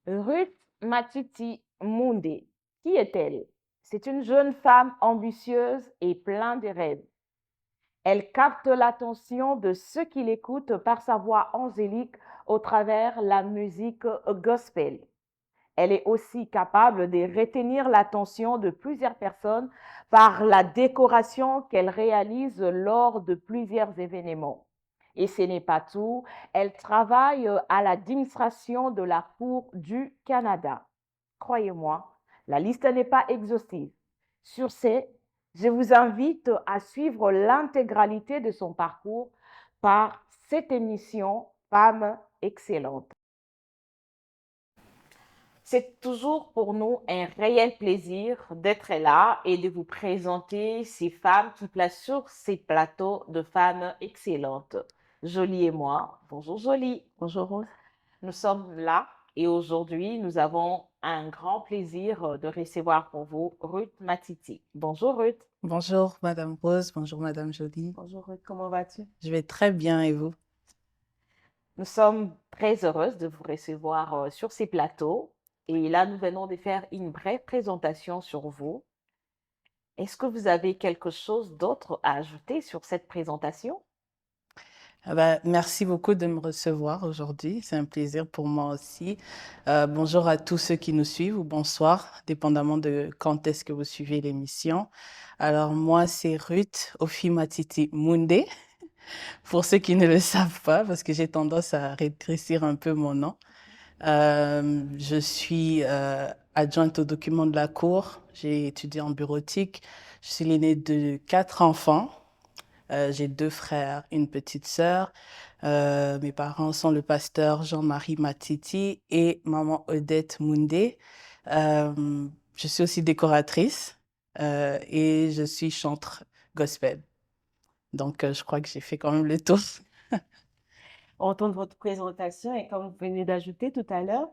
Ruth Matiti Munde, qui est-elle? C'est une jeune femme ambitieuse et pleine de rêves. Elle capte l'attention de ceux qui l'écoutent par sa voix angélique au travers la musique gospel. Elle est aussi capable de retenir l'attention de plusieurs personnes par la décoration qu'elle réalise lors de plusieurs événements. Et ce n'est pas tout, elle travaille à l'administration de la Cour du Canada. Croyez-moi, la liste n'est pas exhaustive. Sur ce, je vous invite à suivre l'intégralité de son parcours par cette émission Femmes excellentes. C'est toujours pour nous un réel plaisir d'être là et de vous présenter ces femmes qui placent sur ces plateaux de femmes excellentes. Jolie et moi. Bonjour Jolie. Bonjour Rose. Nous sommes là et aujourd'hui, nous avons un grand plaisir de recevoir pour vous Ruth Matiti. Bonjour Ruth. Bonjour Madame Rose, bonjour Madame Jolie. Bonjour Ruth, comment vas-tu? Je vais très bien et vous? Nous sommes très heureuses de vous recevoir sur ces plateaux. Et là, nous venons de faire une brève présentation sur vous. Est-ce que vous avez quelque chose d'autre à ajouter sur cette présentation? Merci beaucoup de me recevoir aujourd'hui. C'est un plaisir pour moi aussi. Bonjour à tous ceux qui nous suivent ou bonsoir, dépendamment de quand est-ce que vous suivez l'émission. Alors moi, c'est Ruth Ofimatiti Munde, pour ceux qui ne le savent pas, parce que j'ai tendance à rétrécir un peu mon nom. Je suis adjointe aux documents de la Cour. J'ai étudié en bureautique. Je suis l'aînée de 4 enfants. J'ai 2 frères, une petite sœur. Mes parents sont le pasteur Jean-Marie Matiti et maman Odette Munde. Je suis aussi décoratrice et je suis chantre gospel. Donc, je crois que j'ai fait quand même le tour. On entend votre présentation et comme vous venez d'ajouter tout à l'heure,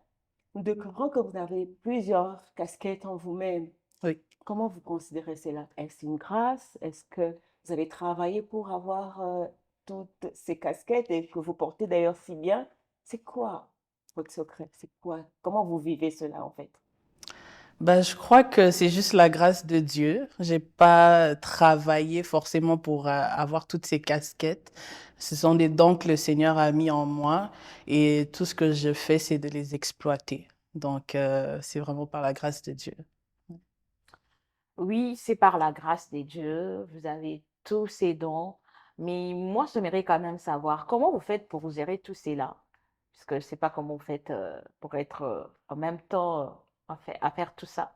nous découvrons que vous avez plusieurs casquettes en vous-même. Oui. Comment vous considérez cela? Est-ce une grâce? Est-ce que vous avez travaillé pour avoir toutes ces casquettes et que vous portez d'ailleurs si bien? C'est quoi votre secret? C'est quoi? Comment vous vivez cela en fait? Je crois que c'est juste la grâce de Dieu. J'ai pas travaillé forcément pour avoir toutes ces casquettes. Ce sont des dons que le Seigneur a mis en moi et tout ce que je fais, c'est de les exploiter. Donc, c'est vraiment par la grâce de Dieu. Oui, c'est par la grâce de Dieu, vous avez tous ces dons, mais moi, j'aimerais quand même savoir comment vous faites pour gérer tout cela, parce que je ne sais pas comment vous faites pour être en même temps à faire tout ça.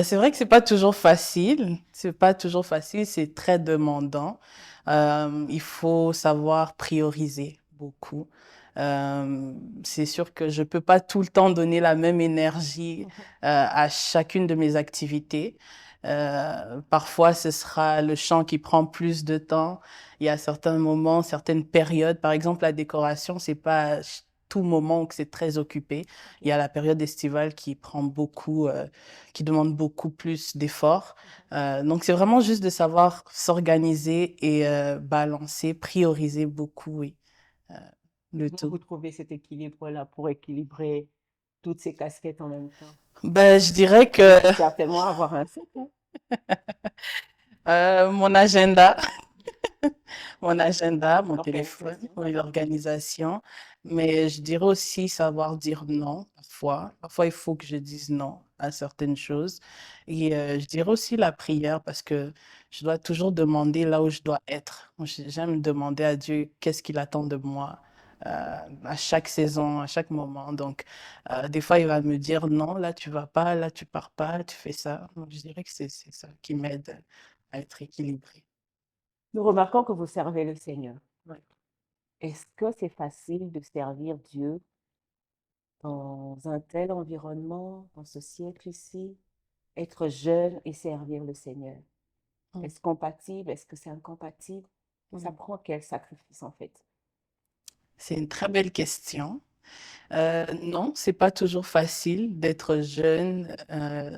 C'est vrai que c'est pas toujours facile. C'est pas toujours facile. C'est très demandant. Il faut savoir prioriser beaucoup. C'est sûr que je peux pas tout le temps donner la même énergie à chacune de mes activités. Parfois, ce sera le chant qui prend plus de temps. Il y a certains moments, certaines périodes. Par exemple, la décoration, c'est pas tout moment que c'est très occupé. Il y a la période estivale qui prend beaucoup, qui demande beaucoup plus d'efforts. Donc, c'est vraiment juste de savoir s'organiser et balancer, prioriser beaucoup, oui, euh, le Comment tout. vous trouvez cet équilibre-là pour équilibrer toutes ces casquettes en même temps? Je dirais Il que faut certainement avoir un secret. mon agenda, mon agenda, mon téléphone, L'organisation. oui, l'organisation. Mais je dirais aussi savoir dire non parfois. Parfois, il faut que je dise non à certaines choses. Et je dirais aussi la prière parce que je dois toujours demander là où je dois être. Moi, j'aime demander à Dieu qu'est-ce qu'il attend de moi. À chaque saison, à chaque moment. Donc, des fois, il va me dire non, là, tu vas pas, là, tu pars pas, tu fais ça. Donc, je dirais que c'est ça qui m'aide à être équilibré. Nous remarquons que vous servez le Seigneur. Ouais. Est-ce que c'est facile de servir Dieu dans un tel environnement, dans ce siècle-ci, être jeune et servir le Seigneur? Mm. Est-ce compatible? Est-ce que c'est incompatible? Ça Mm. prend quel sacrifice en fait? C'est une très belle question. Non, c'est pas toujours facile d'être jeune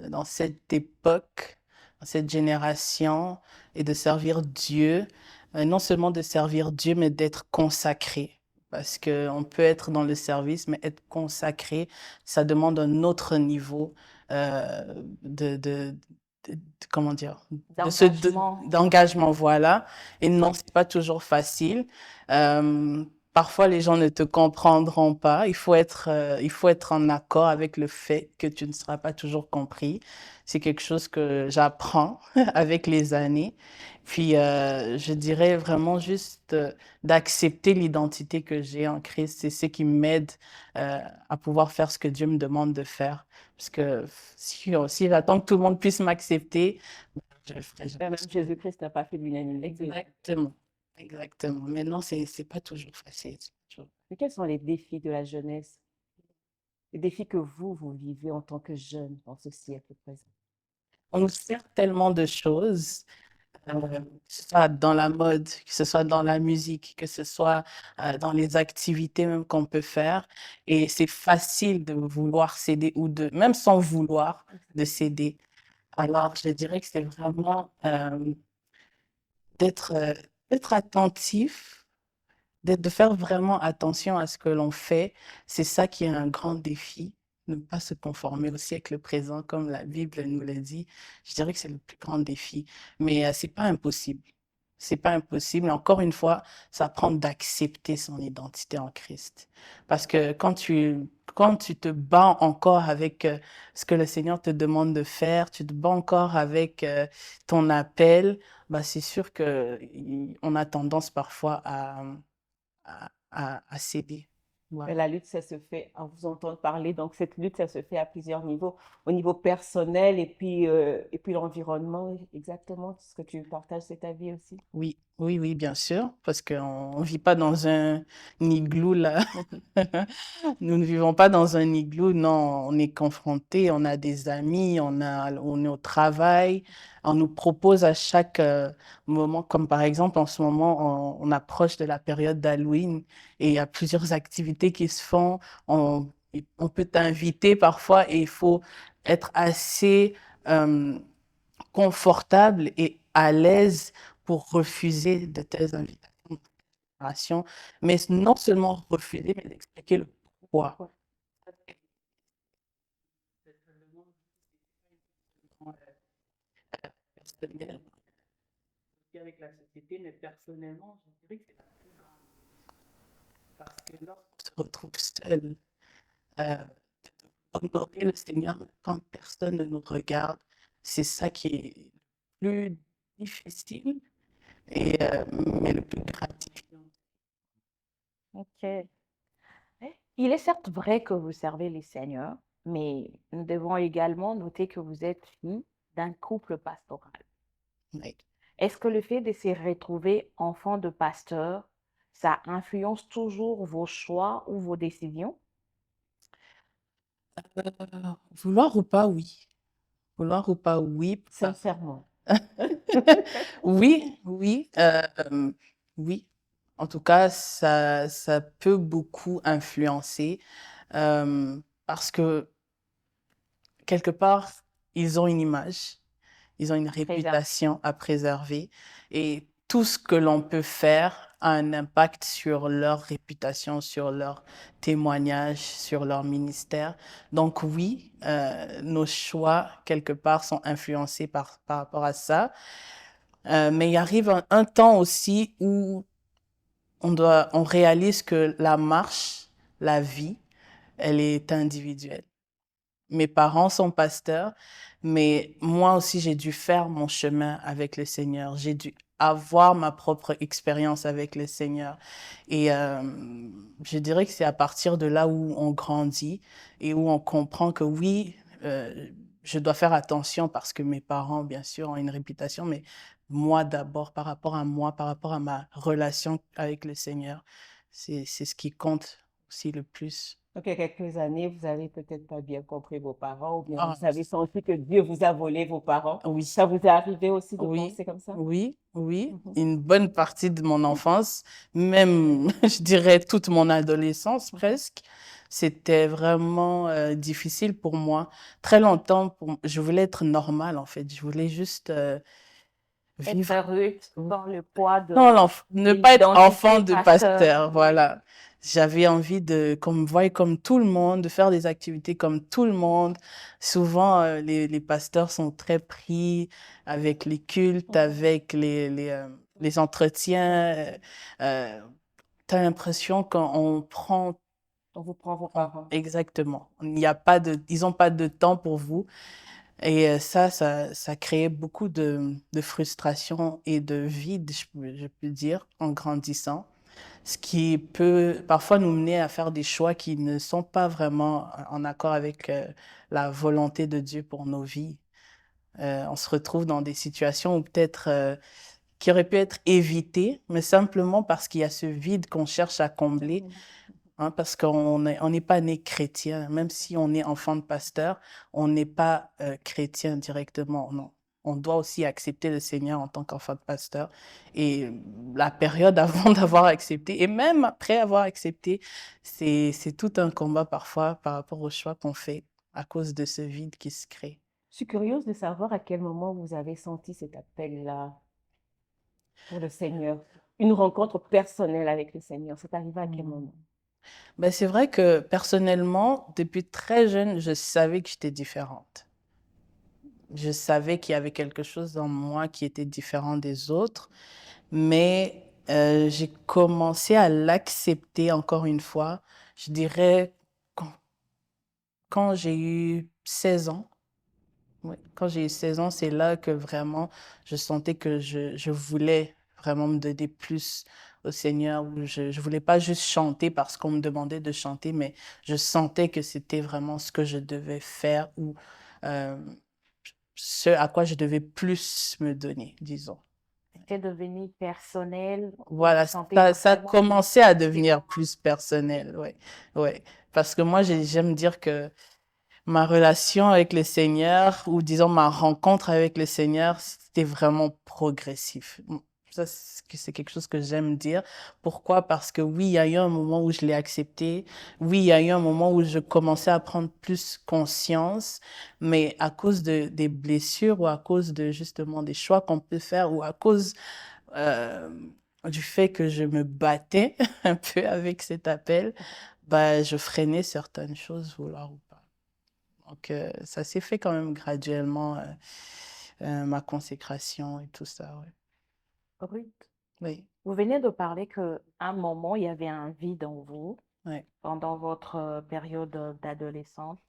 dans cette époque, dans cette génération et de servir Dieu. Non seulement de servir Dieu, mais d'être consacré. parce qu'on peut être dans le service, mais être consacré, ça demande un autre niveau de, comment dire, D'engagement. d'engagement, voilà. Et non, c'est pas toujours facile. Euh, Parfois, les gens ne te comprendront pas. Il faut être en accord avec le fait que tu ne seras pas toujours compris. C'est quelque chose que j'apprends avec les années. Puis, je dirais vraiment juste d'accepter l'identité que j'ai en Christ. C'est ce qui m'aide à pouvoir faire ce que Dieu me demande de faire. Parce que si j'attends que tout le monde puisse m'accepter, je le ferai jamais. Même Jésus-Christ n'a pas fait l'unanimité. Exactement. Exactement. Mais non, c'est pas toujours facile. Mais quels sont les défis de la jeunesse? Les défis que vous vivez en tant que jeune dans ce siècle présent? On nous sert tellement de choses, que ce soit dans la mode, que ce soit dans la musique, que ce soit dans les activités même qu'on peut faire. Et c'est facile de vouloir céder ou de, même sans vouloir, de céder. Alors, je dirais que c'est vraiment d'être d'être attentif, de faire vraiment attention à ce que l'on fait. C'est ça qui est un grand défi, ne pas se conformer au siècle présent, comme la Bible nous le dit. Je dirais que c'est le plus grand défi. Mais c'est pas impossible. C'est pas impossible. Et encore une fois, ça prend d'accepter son identité en Christ. Parce que quand tu te bats encore avec ce que le Seigneur te demande de faire, tu te bats encore avec ton appel, bah, c'est sûr que on a tendance parfois à céder. Mais Voilà. la lutte, ça se fait, en vous entendant parler, donc cette lutte, ça se fait à plusieurs niveaux, au niveau personnel et puis l'environnement, exactement, ce que tu partages, c'est ta vie aussi. Oui, oui, oui, bien sûr, parce qu'on ne vit pas dans un igloo là. Nous ne vivons pas dans un igloo, non, on est confrontés, on a des amis, on est au travail, on nous propose à chaque moment, comme par exemple en ce moment, on approche de la période d'Halloween et il y a plusieurs activités qui se font. On, on peut t'inviter parfois et il faut être assez euh, confortable et à l'aise pour refuser de telles invitations, mais non seulement refuser, mais d'expliquer le pourquoi. Personnel, avec la société, mais personnellement, je dirais que c'est la plus grande. Parce que lorsqu'on se retrouve seul, euh, honorer le Seigneur quand personne ne nous regarde, c'est ça qui est le plus difficile, et, mais le plus gratifiant. Ok. Il est certes vrai que vous servez les seigneurs, mais nous devons également noter que vous êtes fille d'un couple pastoral. Oui. Est-ce que le fait de se retrouver enfant de pasteur, ça influence toujours vos choix ou vos décisions? Euh, Vouloir ou pas, oui. Vouloir ou pas, oui. Sincèrement. Oui, oui, oui. En tout cas, ça peut beaucoup influencer parce que quelque part, ils ont une image, ils ont une Préserve. réputation à préserver et tout ce que l'on peut faire a un impact sur leur réputation, sur leur témoignage, sur leur ministère. Donc oui, nos choix, quelque part, sont influencés par rapport à ça. Mais il arrive un temps aussi où on réalise que la marche, la vie, elle est individuelle. Mes parents sont pasteurs, mais moi aussi, j'ai dû faire mon chemin avec le Seigneur. J'ai dû avoir ma propre expérience avec le Seigneur. Et je dirais que c'est à partir de là où on grandit et où on comprend que oui, je dois faire attention parce que mes parents, bien sûr, ont une réputation, mais moi d'abord, par rapport à moi, par rapport à ma relation avec le Seigneur, c'est ce qui compte aussi le plus. Donc, il y a quelques années, vous avez peut-être pas bien compris vos parents ou bien Ah, vous avez senti que Dieu vous a volé vos parents. oui. Ça vous est arrivé aussi de Oui, penser comme ça? oui, oui. Mhm. Une bonne partie de mon enfance, même, je dirais, toute mon adolescence presque, c'était vraiment difficile pour moi. Très longtemps, je voulais être normale, en fait. Je voulais juste Être vivre. rude sans le poids Non, de ne pas être enfant l'identité de pasteur. pasteur, voilà. J'avais envie de qu'on me voie comme tout le monde, de faire des activités comme tout le monde. Souvent, les pasteurs sont très pris avec les cultes, Mhm. avec les entretiens. T'as l'impression qu'on prend On vous prend vos parents. exactement. Il n'y a pas ils n'ont pas de temps pour vous. Et ça créait beaucoup de frustration et de vide, je peux dire, en grandissant. Ce qui peut parfois nous mener à faire des choix qui ne sont pas vraiment en accord avec la volonté de Dieu pour nos vies. On se retrouve dans des situations où peut-être qui auraient pu être évitées, mais simplement parce qu'il y a ce vide qu'on cherche à combler. Mhm. Hein, parce on n'est pas né chrétien, même si on est enfant de pasteur, on n'est pas chrétien directement, non. On doit aussi accepter le Seigneur en tant qu'enfant de pasteur. Et la période avant d'avoir accepté, et même après avoir accepté, c'est tout un combat parfois par rapport au choix qu'on fait à cause de ce vide qui se crée. Je suis curieuse de savoir à quel moment vous avez senti cet appel-là pour le Seigneur. Une rencontre personnelle avec le Seigneur. C'est arrivé à quel moment? Ben, c'est vrai que personnellement, depuis très jeune, je savais que j'étais différente. Je savais qu'il y avait quelque chose dans moi qui était différent des autres, mais j'ai commencé à l'accepter encore une fois, je dirais quand, quand j'ai eu 16 ans. Oui, quand j'ai eu 16 ans, c'est là que vraiment je sentais que je voulais vraiment me donner plus au Seigneur. Où je ne voulais pas juste chanter parce qu'on me demandait de chanter, mais je sentais que c'était vraiment ce que je devais faire ou euh, ce à quoi je devais plus me donner, disons. C'était devenu personnel. Vous vous Voilà, sentez ça vraiment commençait à c'est devenir plus personnel, ouais, ouais. Parce que moi, j'aime dire que ma relation avec le Seigneur, ou disons ma rencontre avec le Seigneur, c'était vraiment progressif. Ça, c'est quelque chose que j'aime dire. Pourquoi? Parce que oui, il y a eu un moment où je l'ai accepté. Oui, il y a eu un moment où je commençais à prendre plus conscience, mais à cause des blessures ou à cause de justement des choix qu'on peut faire ou à cause euh, du fait que je me battais un peu avec cet appel, bah, je freinais certaines choses, vouloir ou pas. Donc, ça s'est fait quand même graduellement, ma consécration et tout ça, ouais. rude. Oui, Vous venez de parler qu'à un moment, il y avait un vide en vous ouais. pendant votre période d'adolescence.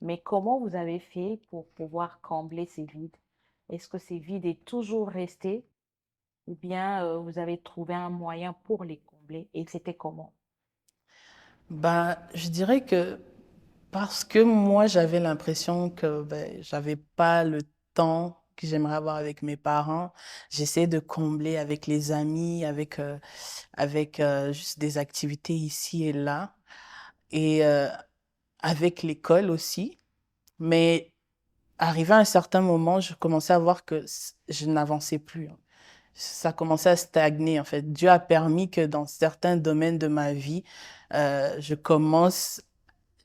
Mais comment vous avez fait pour pouvoir combler ces vides? Est-ce que ces vides est toujours resté ou bien vous avez trouvé un moyen pour les combler et c'était comment? Bah, je dirais que parce que moi, j'avais l'impression que ben, j'avais pas le temps que j'aimerais avoir avec mes parents, j'essayais de combler avec les amis, avec juste des activités ici et là, et avec l'école aussi. Mais arrivé à un certain moment, je commençais à voir que je n'avançais plus, hein. Ça commençait à stagner, en fait. Dieu a permis que dans certains domaines de ma vie, je commence,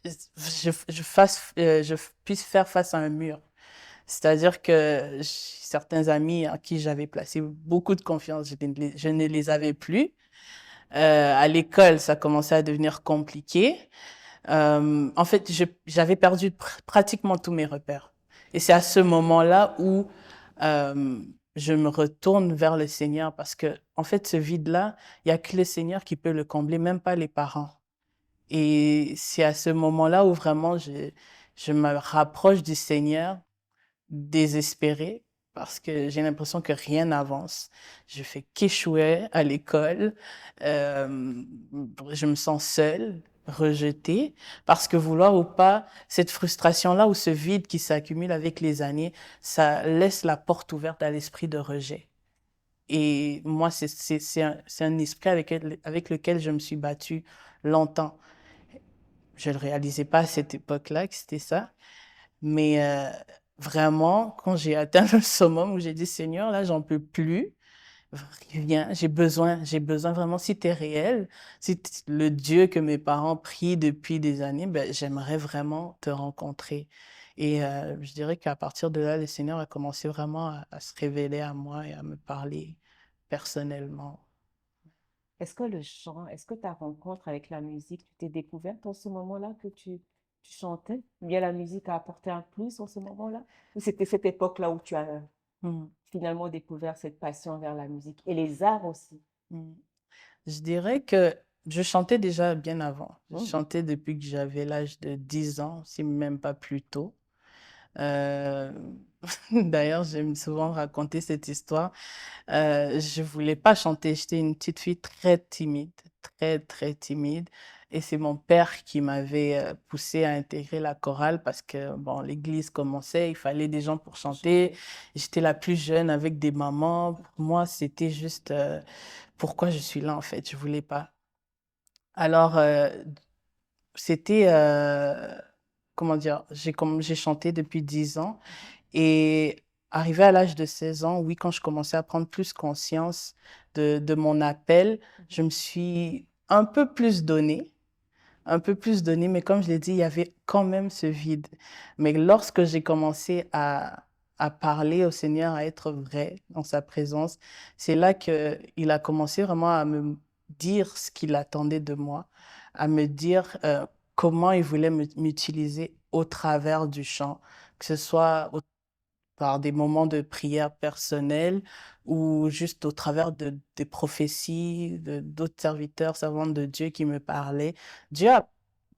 je puisse faire face à un mur. C'est-à-dire que certains amis en qui j'avais placé beaucoup de confiance, je ne les avais plus. À l'école, ça commençait à devenir compliqué. En fait, j'avais perdu pratiquement tous mes repères. Et c'est à ce moment-là où je me retourne vers le Seigneur parce que, en fait, ce vide-là, il n'y a que le Seigneur qui peut le combler, même pas les parents. Et c'est à ce moment-là où vraiment je me rapproche du Seigneur, désespérée, parce que j'ai l'impression que rien n'avance. Je fais qu'échouer à l'école. Euh, je me sens seule, rejetée, parce que vouloir ou pas, cette frustration-là ou ce vide qui s'accumule avec les années, ça laisse la porte ouverte à l'esprit de rejet. Et moi, c'est un esprit avec lequel je me suis battue longtemps. Je ne le réalisais pas à cette époque-là que c'était ça. Mais vraiment, quand j'ai atteint le summum où j'ai dit, Seigneur, là, j'en peux plus, viens, j'ai besoin vraiment, si tu es réel, si le Dieu que mes parents prient depuis des années, ben, j'aimerais vraiment te rencontrer. Et je dirais qu'à partir de là, le Seigneur a commencé vraiment à se révéler à moi et à me parler personnellement. Est-ce que le chant, est-ce que ta rencontre avec la musique, tu t'es découverte en ce moment-là que tu chantais? Ou bien la musique a apporté un plus en ce moment-là? Ou c'était cette époque-là où tu as Mm, finalement découvert cette passion vers la musique et les arts aussi? mm. Je dirais que je chantais déjà bien avant. Je Hmm. chantais depuis que j'avais l'âge de 10 ans, si même pas plus tôt. Euh, D'ailleurs, j'aime souvent raconter cette histoire. Je voulais pas chanter. J'étais une petite fille très timide, très, très timide. Et c'est mon père qui m'avait poussée à intégrer la chorale parce que, bon, l'église commençait, il fallait des gens pour Pour chanter. chanter. J'étais la plus jeune avec des mamans. Pour moi, c'était juste pourquoi je suis là, en fait. Je voulais pas. Alors, c'était, comment dire, j'ai chanté depuis 10 ans. Et arrivé à l'âge de 16 ans, oui, quand je commençais à prendre plus conscience de mon appel, je me suis un peu plus donnée, mais comme je l'ai dit, il y avait quand même ce vide. Mais lorsque j'ai commencé à parler au Seigneur, à être vrai dans sa présence, c'est là qu'il a commencé vraiment à me dire ce qu'il attendait de moi, à me dire comment il voulait m'utiliser au travers du chant, que ce soit par des moments de prière personnelle ou juste au travers des prophéties d'autres serviteurs, servantes de Dieu qui me parlaient. Dieu a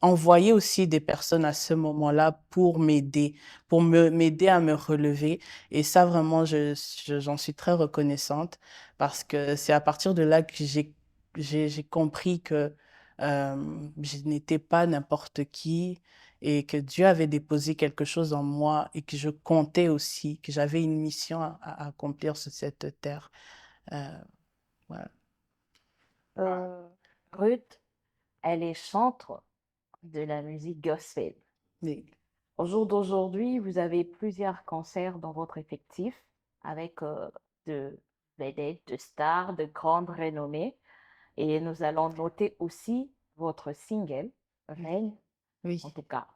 envoyé aussi des personnes à ce moment-là pour m'aider, m'aider à me relever. Et ça, vraiment, j'en suis très reconnaissante parce que c'est à partir de là que j'ai compris que je n'étais pas n'importe qui et que Dieu avait déposé quelque chose en moi et que je comptais aussi, que j'avais une mission à accomplir sur cette terre. Euh, voilà. Euh, Ruth, elle est chantre de la musique gospel. Mais, Au jour d'aujourd'hui, vous avez plusieurs concerts dans votre effectif avec de vedettes, de stars, de grandes renommées. Et nous allons noter aussi votre single, Règne, en oui, tout cas,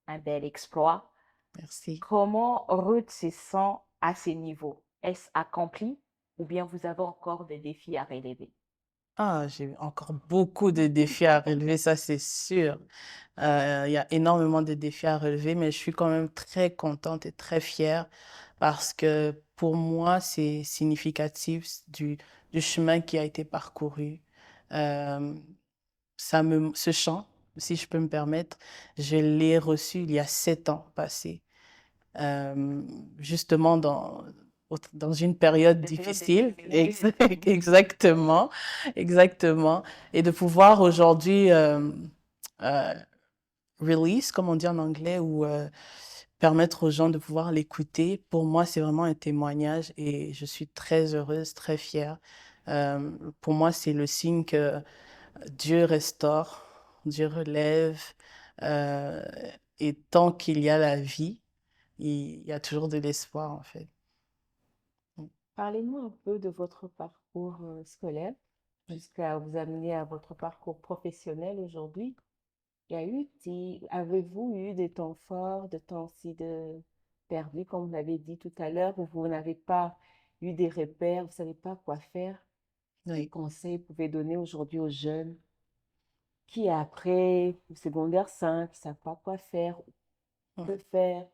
un bel exploit. merci. Comment Ruth se sent à ces niveaux? Est-ce accompli ou bien vous avez encore des défis à relever? Ah, j'ai encore beaucoup de défis à relever, ça c'est sûr. Il y a énormément de défis à relever, mais je suis quand même très contente et très fière parce que pour moi, c'est significatif du chemin qui a été parcouru. Euh, ce chant, si je peux me permettre, je l'ai reçu il y a 7 ans passés, euh, justement dans une période Des périodes difficile. difficiles. Exactement, exactement. Et de pouvoir aujourd'hui euh, release, comme on dit en anglais, ou permettre aux gens de pouvoir l'écouter, pour moi, c'est vraiment un témoignage et je suis très heureuse, très fière. Pour moi, c'est le signe que Dieu restaure, Dieu relève, euh, et tant qu'il y a la vie, il y a toujours de l'espoir, en fait. Parlez-nous un peu de votre parcours scolaire Oui. jusqu'à vous amener à votre parcours professionnel aujourd'hui. Avez-vous eu des temps forts, des temps aussi perdus, comme vous l'avez dit tout à l'heure, où vous n'avez pas eu des repères, vous ne savez pas quoi faire? Quels Oui. conseils vous pouvez donner aujourd'hui aux jeunes qui, après le secondaire 5, ne savent pas quoi faire, Mm, que faire,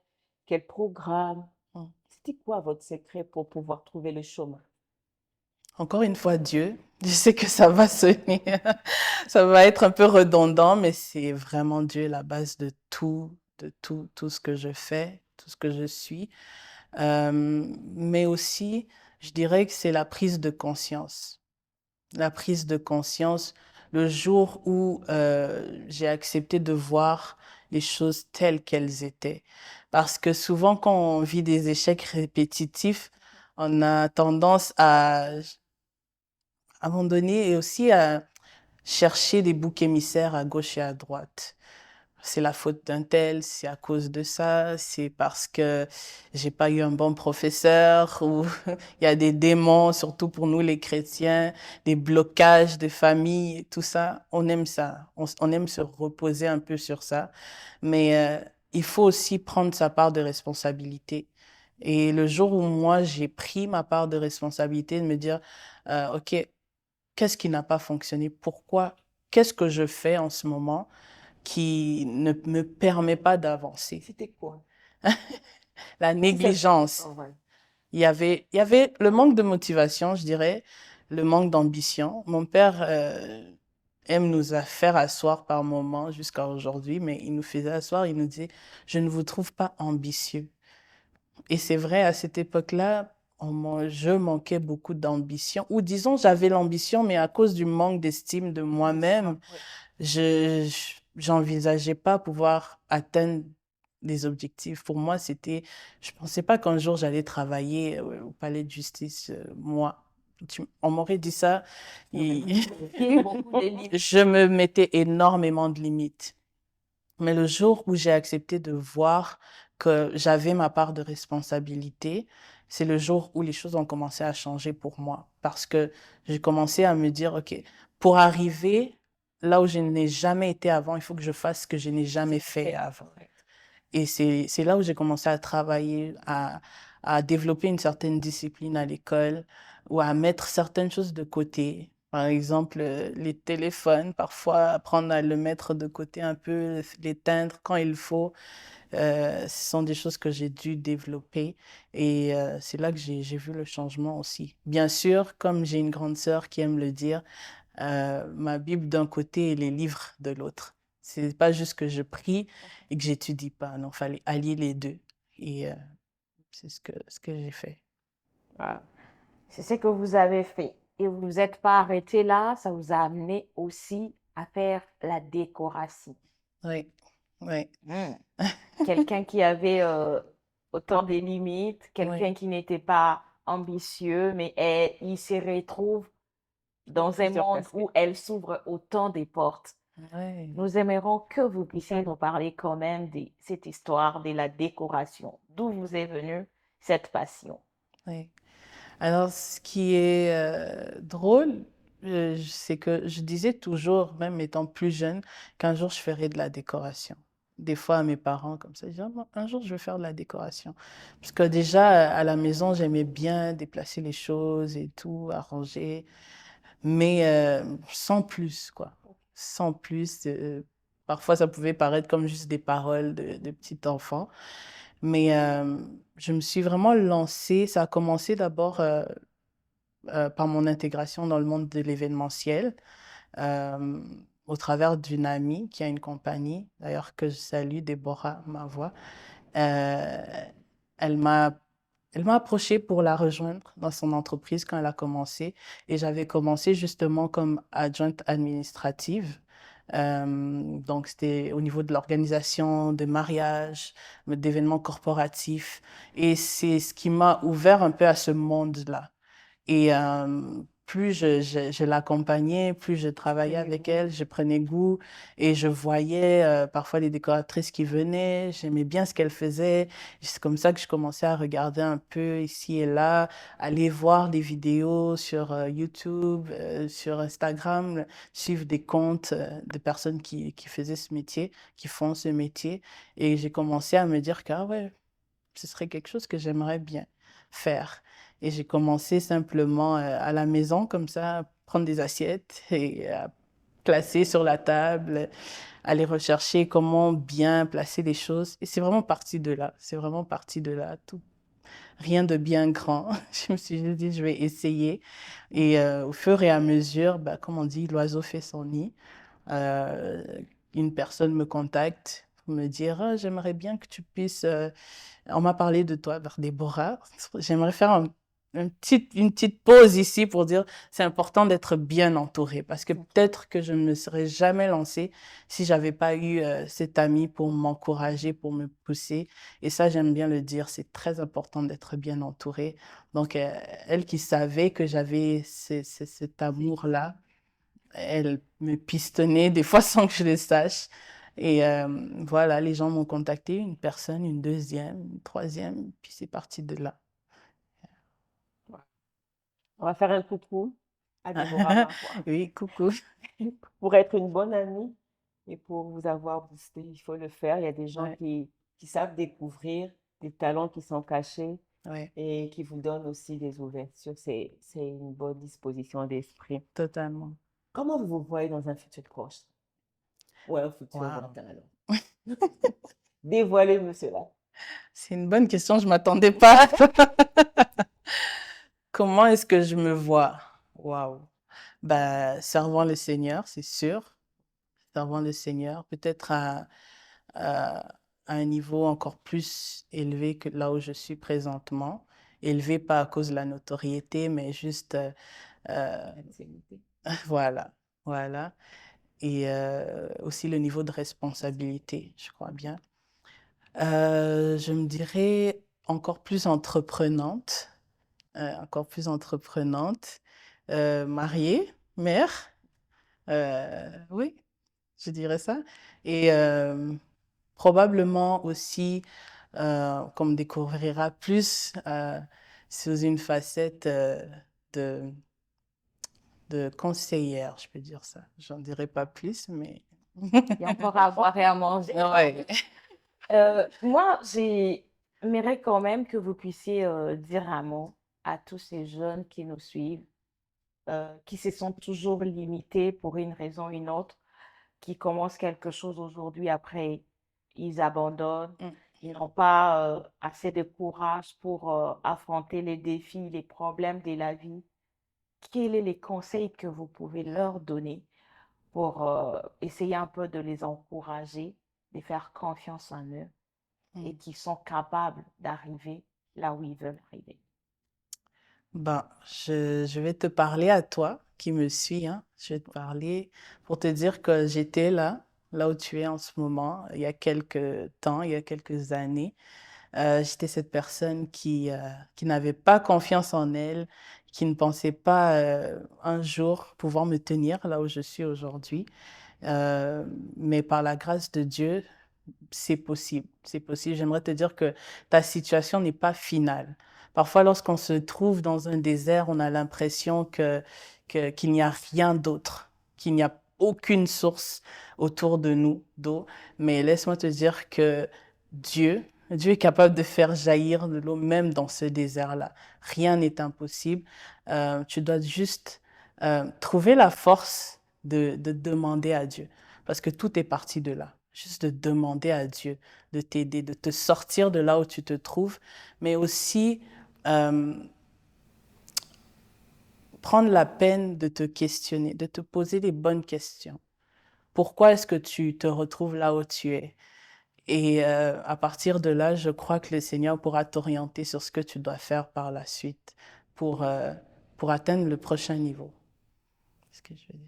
quel programme? mm. C'était quoi votre secret pour pouvoir trouver le chemin? Encore une fois, Dieu. Je sais que ça va sonner, ça va être un peu redondant, mais c'est vraiment Dieu la base de tout, tout ce que je fais, tout ce que je suis. Mais aussi, je dirais que c'est la prise de conscience. La prise de conscience le jour où j'ai accepté de voir les choses telles qu'elles étaient. Parce que souvent, quand on vit des échecs répétitifs, on a tendance à abandonner et aussi à chercher des boucs émissaires à gauche et à droite. C'est la faute d'un tel, c'est à cause de ça, c'est parce que j'ai pas eu un bon professeur ou il y a des démons, surtout pour nous les chrétiens, des blocages de famille, tout ça. On aime ça. On aime se reposer un peu sur ça. Mais il faut aussi prendre sa part de responsabilité. Et le jour où moi, j'ai pris ma part de responsabilité, de me dire, OK, qu'est-ce qui n'a pas fonctionné? Pourquoi? Qu'est-ce que je fais en ce moment qui ne me permet pas d'avancer? C'était quoi? La Si ça... négligence. Oh, ouais. Il y avait le manque de motivation, je dirais, le manque d'ambition. Mon père aime nous faire asseoir par moments jusqu'à aujourd'hui, mais il nous faisait asseoir, il nous disait, je ne vous trouve pas ambitieux. Et c'est vrai, à cette époque-là, je manquais beaucoup d'ambition, ou disons, j'avais l'ambition, mais à cause du manque d'estime de moi-même, Ouais. j'envisageais pas pouvoir atteindre des objectifs. Pour moi, je pensais pas qu'un jour j'allais travailler au palais de justice, moi. On m'aurait dit ça, Non, mais et il y a beaucoup de limites. je me mettais énormément de limites. Mais le jour où j'ai accepté de voir que j'avais ma part de responsabilité, c'est le jour où les choses ont commencé à changer pour moi. Parce que j'ai commencé à me dire, OK, pour arriver là où je n'ai jamais été avant, il faut que je fasse ce que je n'ai jamais fait avant. Et c'est là où j'ai commencé à travailler, à développer une certaine discipline à l'école ou à mettre certaines choses de côté. Par exemple, les téléphones, parfois apprendre à le mettre de côté un peu, l'éteindre quand il faut. Ce sont des choses que j'ai dû développer et c'est là que j'ai vu le changement aussi. Bien sûr, comme j'ai une grande sœur qui aime le dire, ma Bible d'un côté et les livres de l'autre. C'est pas juste que je prie et que j'étudie pas, non, fallait allier les deux. Et c'est ce que j'ai fait. Voilà. C'est ce que vous avez fait. Et vous vous êtes pas arrêté là, ça vous a amené aussi à faire la décoration. Oui, oui, Hmm. Quelqu'un qui avait autant de limites, oui, quelqu'un qui n'était pas ambitieux, mais il se retrouve dans un Plusieurs monde casquettes. où elle s'ouvre autant de portes. oui, Nous aimerons que vous puissiez nous parler quand même de cette histoire de la décoration. D'où vous est venue cette passion? oui. Alors, ce qui est drôle, c'est que je disais toujours, même étant plus jeune, qu'un jour je ferais de la décoration. Des fois à mes parents, comme ça, je disais, ah, moi, un jour je vais faire de la décoration. Parce que déjà, à la maison, j'aimais bien déplacer les choses et tout, arranger, mais sans plus, quoi. Sans plus. Parfois, ça pouvait paraître comme juste des paroles de petit enfant. Mais je me suis vraiment lancée. Ça a commencé d'abord par mon intégration dans le monde de l'événementiel, euh, au travers d'une amie qui a une compagnie, d'ailleurs que je salue, Déborah Mavoie. Euh, elle m'a elle m'a approchée pour la rejoindre dans son entreprise quand elle a commencé et j'avais commencé justement comme adjointe administrative. Donc, c'était au niveau de l'organisation de mariages, d'événements corporatifs. Et c'est ce qui m'a ouvert un peu à ce monde-là. Et plus je l'accompagnais, plus je travaillais avec elle, je prenais goût et je voyais parfois les décoratrices qui venaient, j'aimais bien ce qu'elles faisaient. C'est comme ça que je commençais à regarder un peu ici et là, aller voir des vidéos sur YouTube, sur Instagram, suivre des comptes de personnes qui faisaient ce métier, qui font ce métier. Et j'ai commencé à me dire que ah ouais, ce serait quelque chose que j'aimerais bien faire. Et j'ai commencé simplement à la maison, comme ça, à prendre des assiettes et à placer sur la table, aller rechercher comment bien placer les choses. Et c'est vraiment parti de là. C'est vraiment parti de là. Tout, rien de bien grand. Je me suis juste dit, je vais essayer. Et au fur et à mesure, bah, comme on dit, l'oiseau fait son nid. Euh, une personne me contacte pour me dire, ah, j'aimerais bien que tu puisses on m'a parlé de toi vers Déborah. J'aimerais faire une petite pause ici pour dire c'est important d'être bien entouré parce que peut-être que je ne me serais jamais lancée si j'avais pas eu cet ami pour m'encourager, pour me pousser. Et ça, j'aime bien le dire, c'est très important d'être bien entouré. Donc, elle qui savait que j'avais cet amour-là, elle me pistonnait des fois sans que je le sache. Et voilà, les gens m'ont contacté, une personne, une deuxième, une troisième, puis c'est parti de là. On va faire un coucou à Déborah Mavoie. Oui, coucou. Pour être une bonne amie et pour vous avoir boosté, il faut le faire. Il y a des gens Ouais, qui qui savent découvrir des talents qui sont cachés Ouais, et qui vous donnent aussi des ouvertures. C'est une bonne disposition d'esprit. totalement. Comment vous vous voyez dans un futur proche ou un futur Waouh. lointain alors? Dévoilez-nous cela. C'est une bonne question, je m'attendais pas à ça. Comment est-ce que je me vois? Waouh. Bah, servant le Seigneur, c'est sûr. Servant le Seigneur, peut-être à un niveau encore plus élevé que là où je suis présentement. Élevé pas à cause de la notoriété, mais juste, Intimité. voilà, voilà. Et aussi le niveau de responsabilité, je crois bien. Je me dirais encore plus entreprenante, mariée, mère, oui, je dirais ça. Et probablement aussi qu'on me découvrira plus sous une facette de, de conseillère, je peux dire ça. J'en dirai pas plus, mais Il y a encore à boire et à manger. ouais. Moi, j'aimerais quand même que vous puissiez dire un mot à tous ces jeunes qui nous suivent, qui se sont toujours limités pour une raison ou une autre, qui commencent quelque chose aujourd'hui, après, ils abandonnent, Mm. ils n'ont pas assez de courage pour affronter les défis, les problèmes de la vie. Quels sont les conseils que vous pouvez leur donner pour essayer un peu de les encourager, de faire confiance en eux et Mm. qui sont capables d'arriver là où ils veulent arriver? Ben, je vais te parler à toi qui me suis, hein. Je vais te parler pour te dire que j'étais là, là où tu es en ce moment, il y a quelques temps, il y a quelques années. J'étais cette personne qui n'avait pas confiance en elle, qui ne pensait pas un jour pouvoir me tenir là où je suis aujourd'hui. Euh, mais par la grâce de Dieu, c'est possible. C'est possible. J'aimerais te dire que ta situation n'est pas finale. Parfois, lorsqu'on se trouve dans un désert, on a l'impression qu'il n'y a rien d'autre, qu'il n'y a aucune source autour de nous d'eau. Mais laisse-moi te dire que Dieu est capable de faire jaillir de l'eau même dans ce désert-là. Rien n'est impossible. Tu dois juste trouver la force de demander à Dieu. Parce que tout est parti de là. Juste de demander à Dieu de t'aider, de te sortir de là où tu te trouves, mais aussi euh, prendre la peine de te questionner, de te poser les bonnes questions. Pourquoi est-ce que tu te retrouves là où tu es? Et à partir de là, je crois que le Seigneur pourra t'orienter sur ce que tu dois faire par la suite pour, euh, pour atteindre le prochain niveau. C'est ce que je veux dire.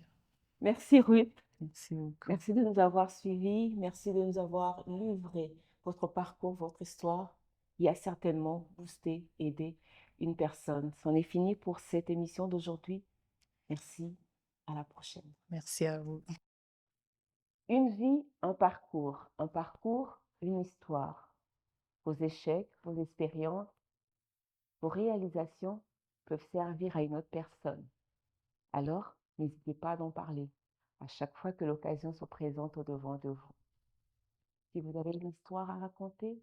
Merci Ruth. Merci beaucoup. Merci de nous avoir suivis. Merci de nous avoir livré votre parcours, votre histoire. Il a certainement boosté, aidé une personne. C'en est fini pour cette émission d'aujourd'hui. Merci. À la prochaine. Merci à vous. Une vie, un parcours, une histoire. Vos échecs, vos expériences, vos réalisations peuvent servir à une autre personne. Alors, n'hésitez pas à en parler à chaque fois que l'occasion se présente au-devant de vous. Si vous avez une histoire à raconter,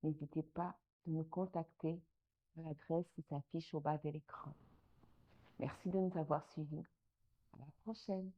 n'hésitez pas de me contacter à l'adresse qui s'affiche au bas de l'écran. Merci de nous avoir suivis. À la prochaine.